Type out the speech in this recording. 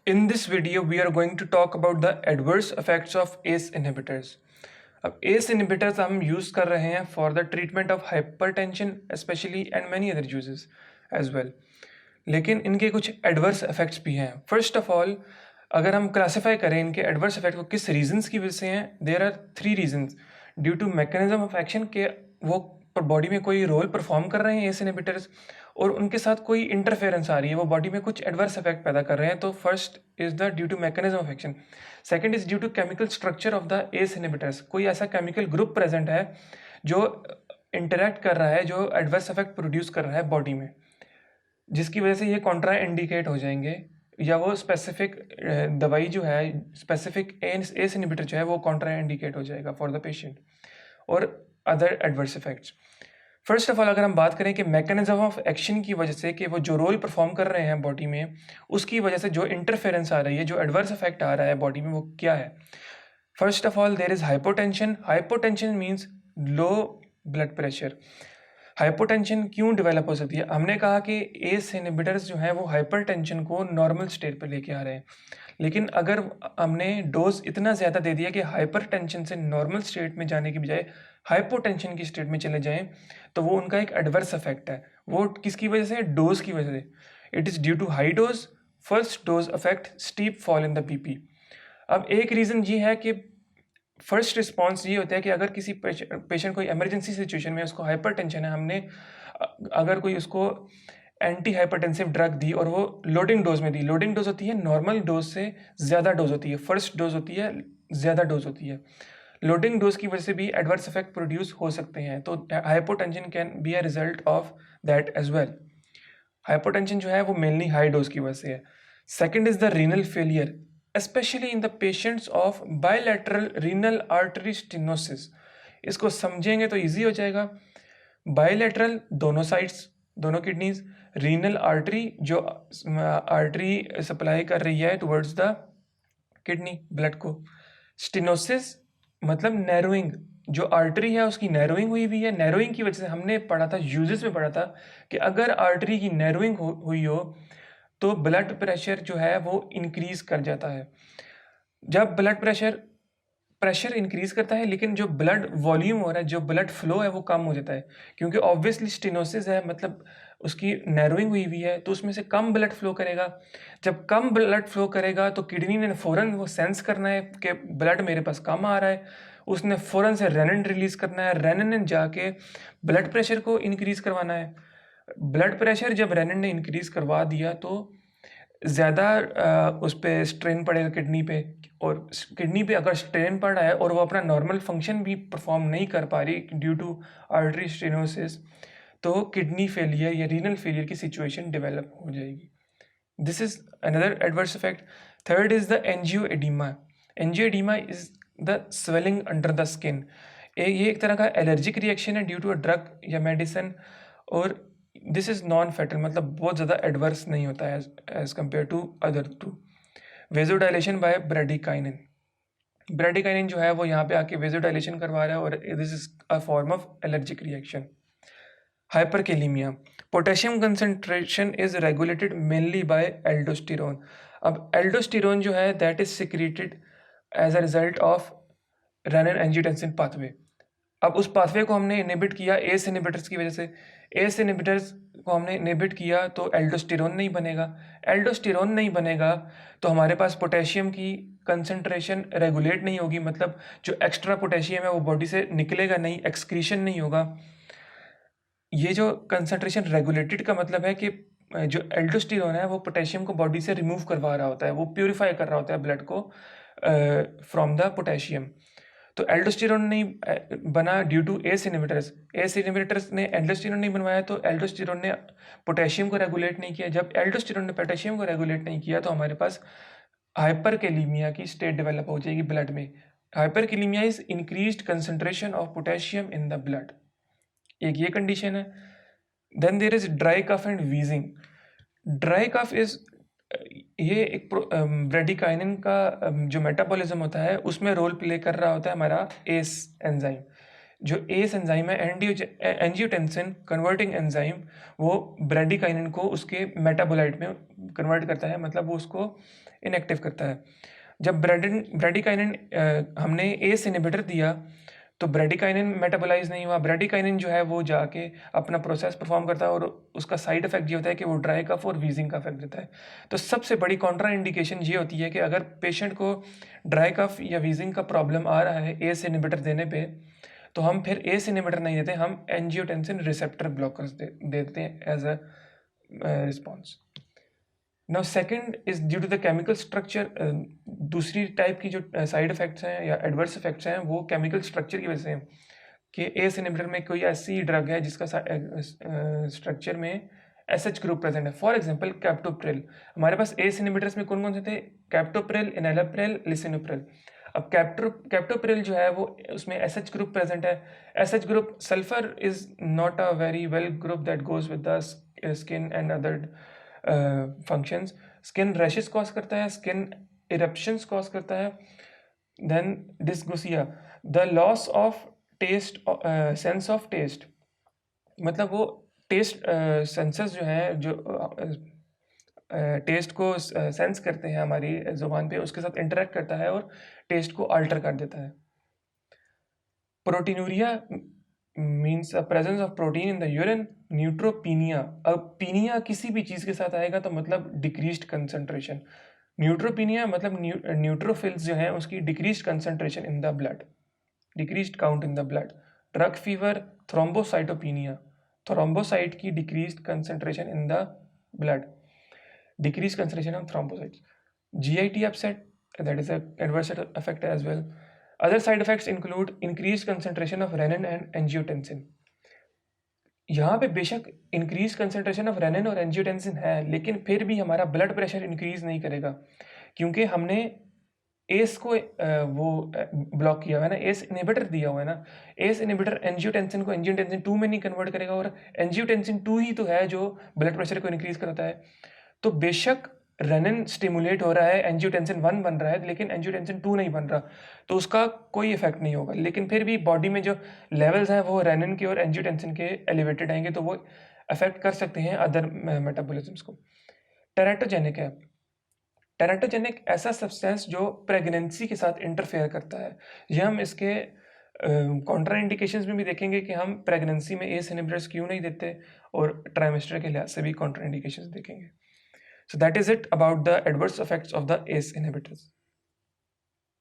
In this video, we are going to talk about the adverse effects of ACE inhibitors. अब ACE inhibitors हम use कर रहे हैं for the treatment of hypertension especially and many other uses as well. लेकिन इनके कुछ adverse effects भी हैं. First of all, अगर हम classify करें इनके adverse effect को किस reasons की वजह से हैं, there are 3 reasons. Due to mechanism of action के वो बॉडी में कोई रोल परफॉर्म कर रहे हैं ACE inhibitors और उनके साथ कोई इंटरफेरेंस आ रही है, वो बॉडी में कुछ एडवर्स इफेक्ट पैदा कर रहे हैं. तो first is the due to mechanism of action. Second is due to chemical structure of the ACE inhibitors. कोई ऐसा केमिकल ग्रुप प्रेजेंट है जो इंटरेक्ट कर रहा है, जो एडवर्स इफेक्ट प्रोड्यूस कर रहा है बॉडी में, जिसकी वजह से ये कॉन्ट्रा इंडिकेट हो जाएंगे या वो स्पेसिफिक दवाई जो है, स्पेसिफिक एस इनहिबिटर जो है वो कॉन्ट्रा इंडिकेट हो जाएगा फॉर द पेशेंट और other adverse effects. First of all अगर हम बात करें कि मैकेनिज्म ऑफ एक्शन की वजह से कि वो जो रोल परफॉर्म कर रहे हैं बॉडी में, उसकी वजह से जो इंटरफेरेंस आ रही है, जो एडवर्स इफेक्ट आ रहा है बॉडी में, वो क्या है. First of all there is hypotension. Hypotension means low blood pressure. Hypotension क्यों डेवलप हो सकती है? हमने कहा कि एस इनहिबिटर्स जो हैं वो हाइपरटेंशन को नॉर्मल स्टेट पर लेके आ रहे हैं, लेकिन अगर हमने डोज इतना ज़्यादा दे दिया कि हाइपरटेंशन से नॉर्मल स्टेट में जाने की बजाय हाइपोटेंशन की स्टेट में चले जाएं, तो वो उनका एक एडवर्स इफेक्ट है. वो किसकी वजह से? डोज की वजह से. It is due to high dose. First dose affect steep fall in the BP. अब एक रीज़न ये है कि फर्स्ट रिस्पॉन्स ये होता है कि अगर किसी पेशेंट कोई इमरजेंसी सिचुएशन में उसको हाइपरटेंशन है, हमने अगर कोई उसको एंटी हाइपरटेंसिव ड्रग दी और वो लोडिंग डोज में दी. लोडिंग डोज होती है नॉर्मल डोज से ज़्यादा डोज होती है, फर्स्ट डोज होती है ज़्यादा डोज होती है. लोडिंग डोज की वजह से भी एडवर्स इफेक्ट प्रोड्यूस हो सकते हैं, तो hypotension can be a result of that as well. Hypotension जो है वो मेनली हाई डोज की वजह से है. Second is the renal failure, especially in the patients of bilateral renal artery stenosis. इसको समझेंगे तो इजी हो जाएगा. बायलैटरल दोनों साइड्स, दोनों किडनीज. रीनल आर्टरी जो आर्टरी सप्लाई कर रही है टुवर्ड्स द किडनी ब्लड को. स्टेनोसिस मतलब नैरोइंग, जो आर्टरी है उसकी नैरोइंग हुई हुई है. नैरोइंग की वजह से हमने पढ़ा था, यूजेस में पढ़ा था कि अगर आर्टरी की नैरोइंग हुई हो तो ब्लड प्रेशर जो है वो इंक्रीज कर जाता है. जब ब्लड प्रेशर इंक्रीज करता है, लेकिन जो ब्लड वॉल्यूम हो रहा है, जो ब्लड फ्लो है, वो कम हो जाता है, क्योंकि ऑब्वियसली स्टेनोसिस है, मतलब उसकी नैरोइंग हुई हुई है, तो उसमें से कम ब्लड फ्लो करेगा. जब कम ब्लड फ्लो करेगा तो किडनी ने फ़ौरन वो सेंस करना है कि ब्लड मेरे पास कम आ रहा है, उसने फ़ौरन से रेनिन रिलीज़ करना है. रेनिन ने जाके ब्लड प्रेशर को इंक्रीज़ करवाना है. ब्लड प्रेशर जब रेनिन ने इंक्रीज़ करवा दिया तो ज़्यादा उस पर स्ट्रेन पड़ेगा किडनी पे, और किडनी पे अगर स्ट्रेन पड़ रहा है और वो अपना नॉर्मल फंक्शन भी परफॉर्म नहीं कर पा रही ड्यू टू आर्टरी स्टेनोसिस, तो किडनी फेलियर या रीनल फेलियर की सिचुएशन डेवलप हो जाएगी. This is another adverse effect. Third is the angioedema. Angioedema is the swelling under the skin. ये एक तरह का एलर्जिक रिएक्शन है ड्यू टू अ ड्रग या मेडिसिन, और दिस इज़ नॉन फैटल, मतलब बहुत ज़्यादा एडवर्स नहीं होता है as compared to other two. Vasodilation by bradykinin. Bradykinin जो है वो यहाँ पे आके वेजोडाइलेशन करवा रहा है, और this is a form of allergic reaction. Hyperkalemia. Potassium concentration is regulated mainly by aldosterone. अब एल्डोस्टेरोन जो है that is secreted as a result of renin angiotensin pathway. अब उस पाथवे को हमने इनहिबिट किया एस इनहिबिटर्स की वजह से. एस इनहिबिटर्स को हमने इनहिबिट किया तो एल्डोस्टेरोन नहीं बनेगा. एल्डोस्टेरोन नहीं बनेगा तो हमारे पास पोटेशियम की कंसंट्रेशन रेगुलेट नहीं होगी, मतलब जो एक्स्ट्रा पोटेशियम है वो बॉडी से निकलेगा नहीं, एक्सक्रीशन नहीं होगा. ये जो कंसंट्रेशन रेगुलेटेड का मतलब है कि जो एल्डोस्टेरोन है वो पोटेशियम को बॉडी से रिमूव करवा रहा होता है, वो प्योरीफाई कर रहा होता है ब्लड को फ्रॉम द पोटेशियम. तो एल्डोस्टेरोन नहीं बना due to ACE inhibitors. ACE inhibitors ने एल्डोस्टेरोन नहीं बनवाया, तो एल्डोस्टेरोन ने पोटेशियम को रेगुलेट नहीं किया. जब एल्डोस्टेरोन ने पोटेशियम को रेगुलेट नहीं किया तो हमारे पास हाइपरकेलीमिया की स्टेट डेवलप हो जाएगी ब्लड में. Hyperkalemia is increased concentration of potassium in the blood. एक ये कंडीशन है. Then there is dry cough and wheezing. Dry cough is ये एक ब्रेडिकाइनिन का जो मेटाबॉलिज्म होता है उसमें रोल प्ले कर रहा होता है हमारा एस एंजाइम. जो एस एंजाइम है एंजियोटेंसिन कन्वर्टिंग एंजाइम, वो ब्रेडिकाइनिन को उसके मेटाबोलाइट में कन्वर्ट करता है, मतलब वो उसको इनएक्टिव करता है। जब ब्रेडिकाइनिन हमने एस इनहिबिटर दिया तो ब्रेडिकाइनिन मेटाबोलाइज नहीं हुआ। ब्रेडिकाइनिन जो है वो जाके अपना प्रोसेस परफॉर्म करता है और उसका साइड इफेक्ट ये होता है कि वो ड्राई कफ और वीजिंग का इफेक्ट देता है। तो सबसे बड़ी कॉन्ट्रा इंडिकेशन ये होती है कि अगर पेशेंट को ड्राई कफ या वीजिंग का प्रॉब्लम आ रहा है एस इनहिबिटर देने पे, तो हम फिर एस इनहिबिटर नहीं देते, हम एंजियोटेंसिन रिसेप्टर ब्लॉकर्स देते हैं as a response. Now second is due to the chemical structure. दूसरी टाइप की जो साइड इफेक्ट्स हैं या एडवर्स इफेक्ट्स हैं वो केमिकल स्ट्रक्चर की वजह से हैं कि एस इनहिबिटर में कोई ऐसी ड्रग है जिसका स्ट्रक्चर में एसएच ग्रुप प्रेजेंट है। फॉर एग्जांपल कैप्टोप्रिल, हमारे पास एस इनहिबिटर्स में कौन कौन से थे? Captopril, enalapril, lisinopril. अब कैप्टोप्रिल जो है वो उसमें एसएच ग्रुप प्रेजेंट है। SH group, sulphur is not a very well group that goes with the skin and other functions. Skin rashes cause करता है, स्किन इरप्शंस कॉज करता है। Then dysgeusia, the loss of taste, sense of taste, मतलब वो test senses जो हैं जो test को सेंस करते हैं हमारी जुबान पे, उसके साथ इंटरेक्ट करता है और टेस्ट को अल्टर कर देता है। Proteinuria means presence of protein in the urine. Neutropenia, अब पीनिया किसी भी चीज़ के साथ आएगा तो मतलब डिक्रीज्ड कंसंट्रेशन। न्यूट्रोपीनिया मतलब न्यूट्रोफिल्स जो हैं उसकी decreased concentration in the blood, decreased count in the blood. Drug fever, thrombocytopenia, thrombocyte की decreased concentration in the blood, decreased concentration of thrombocytes. GIT upset, that is an adverse effect as well. Other side effects include increased concentration of renin and angiotensin. यहाँ पे बेशक increase concentration of rennin और angiotensin है, लेकिन फिर भी हमारा blood pressure increase नहीं करेगा क्योंकि हमने एस को वो ब्लॉक किया हुआ है ना, एस इनहिबिटर दिया हुआ है ना। एस इनहिबिटर एंजियोटेंसिन को एंजियोटेंसिन 2 में नहीं कन्वर्ट करेगा और एंजियोटेंसिन 2 ही तो है जो ब्लड प्रेशर को इंक्रीज करता है। तो बेशक रेनिन स्टिमुलेट हो रहा है, एंजियोटेंसिन 1 बन रहा है, लेकिन एंजियोटेंसिन 2 नहीं बन रहा, तो उसका कोई इफेक्ट नहीं होगा। लेकिन फिर भी बॉडी में जो लेवल्स हैं वो रेनिन के और एंजियोटेंसिन के एलिवेटेड आएंगे, तो वो अफेक्ट कर सकते हैं अदर मेटाबॉलिज्म्स को। टेराटोजेनिक है, टेराटोजेनिक ऐसा सब्सटेंस जो प्रेगनेंसी के साथ इंटरफेयर करता है। ये हम इसके कॉन्ट्रा इंडिकेशंस में भी देखेंगे कि हम प्रेगनेंसी में एस इनहिबिटर्स क्यों नहीं देते, और ट्राइमेस्टर के लिहाज से भी कॉन्ट्रा इंडिकेशंस देखेंगे। So that is it about the adverse effects of the ACE inhibitors.